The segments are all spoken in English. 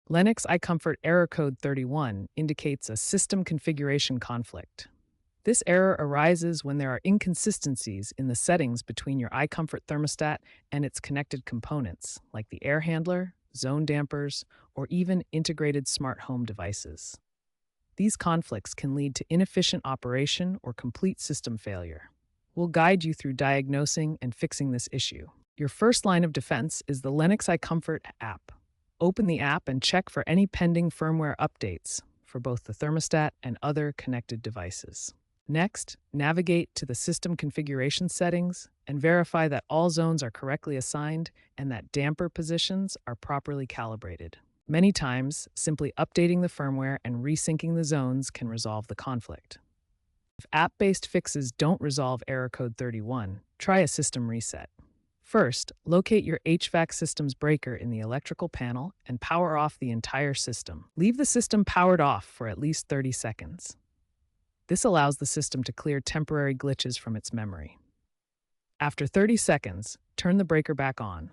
Lennox iComfort error code 31 indicates a system configuration conflict. This error arises when there are inconsistencies in the settings between your iComfort thermostat and its connected components, like the air handler, zone dampers, or even integrated smart home devices. These conflicts can lead to inefficient operation or complete system failure. We'll guide you through diagnosing and fixing this issue. Your first line of defense is the Lennox iComfort app. Open the app and check for any pending firmware updates for both the thermostat and other connected devices. Next, navigate to the system configuration settings and verify that all zones are correctly assigned and that damper positions are properly calibrated. Many times, simply updating the firmware and resyncing the zones can resolve the conflict. If app-based fixes don't resolve error code 31, try a system reset. First, locate your HVAC system's breaker in the electrical panel and power off the entire system. Leave the system powered off for at least 30 seconds. This allows the system to clear temporary glitches from its memory. After 30 seconds, turn the breaker back on.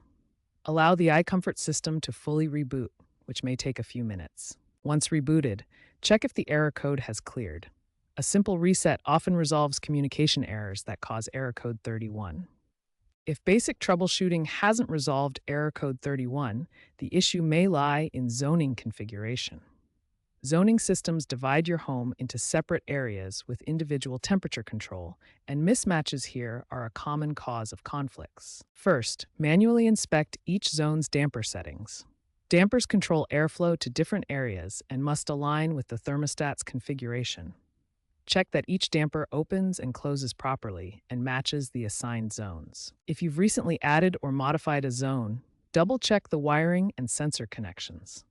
Allow the iComfort system to fully reboot, which may take a few minutes. Once rebooted, check if the error code has cleared. A simple reset often resolves communication errors that cause error code 31. If basic troubleshooting hasn't resolved error code 31, the issue may lie in zoning configuration. Zoning systems divide your home into separate areas with individual temperature control, and mismatches here are a common cause of conflicts. First, manually inspect each zone's damper settings. Dampers control airflow to different areas and must align with the thermostat's configuration. Check that each damper opens and closes properly and matches the assigned zones. If you've recently added or modified a zone, double-check the wiring and sensor connections.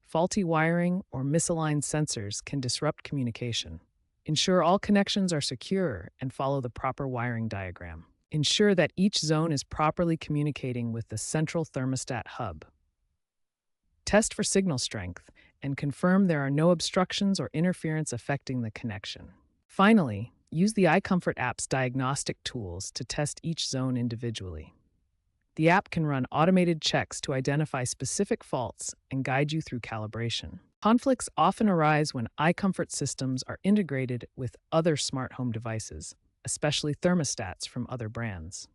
Faulty wiring or misaligned sensors can disrupt communication. Ensure all connections are secure and follow the proper wiring diagram. Ensure that each zone is properly communicating with the central thermostat hub. Test for signal strength and confirm there are no obstructions or interference affecting the connection. Finally, use the iComfort app's diagnostic tools to test each zone individually. The app can run automated checks to identify specific faults and guide you through calibration. Conflicts often arise when iComfort systems are integrated with other smart home devices, especially thermostats from other brands.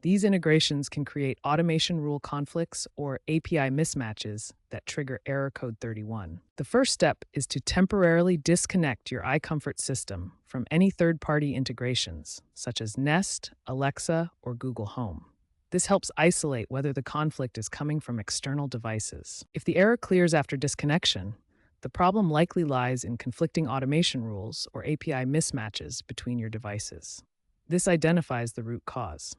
These integrations can create automation rule conflicts or API mismatches that trigger error code 31. The first step is to temporarily disconnect your iComfort system from any third-party integrations, such as Nest, Alexa, or Google Home. This helps isolate whether the conflict is coming from external devices. If the error clears after disconnection, the problem likely lies in conflicting automation rules or API mismatches between your devices. This identifies the root cause.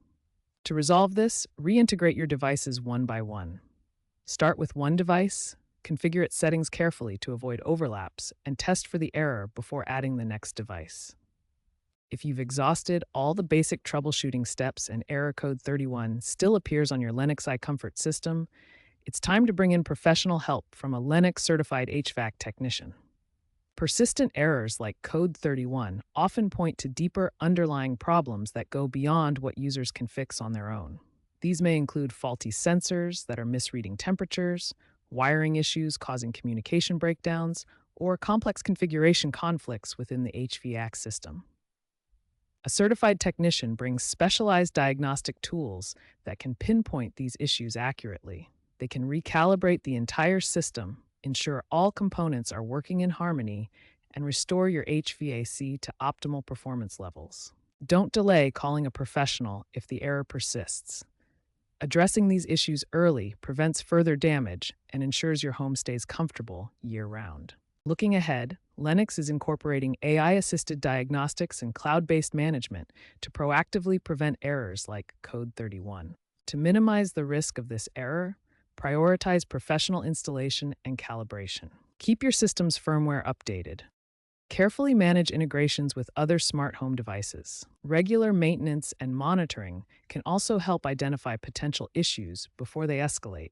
To resolve this, reintegrate your devices one by one. Start with one device, configure its settings carefully to avoid overlaps, and test for the error before adding the next device. If you've exhausted all the basic troubleshooting steps and error code 31 still appears on your Lennox iComfort system, it's time to bring in professional help from a Lennox certified HVAC technician. Persistent errors like code 31 often point to deeper underlying problems that go beyond what users can fix on their own. These may include faulty sensors that are misreading temperatures, wiring issues causing communication breakdowns, or complex configuration conflicts within the HVAC system. A certified technician brings specialized diagnostic tools that can pinpoint these issues accurately. They can recalibrate the entire system, ensure all components are working in harmony, and restore your HVAC to optimal performance levels. Don't delay calling a professional if the error persists. Addressing these issues early prevents further damage and ensures your home stays comfortable year-round. Looking ahead, Lennox is incorporating AI-assisted diagnostics and cloud-based management to proactively prevent errors like code 31. To minimize the risk of this error, prioritize professional installation and calibration. Keep your system's firmware updated. Carefully manage integrations with other smart home devices. Regular maintenance and monitoring can also help identify potential issues before they escalate.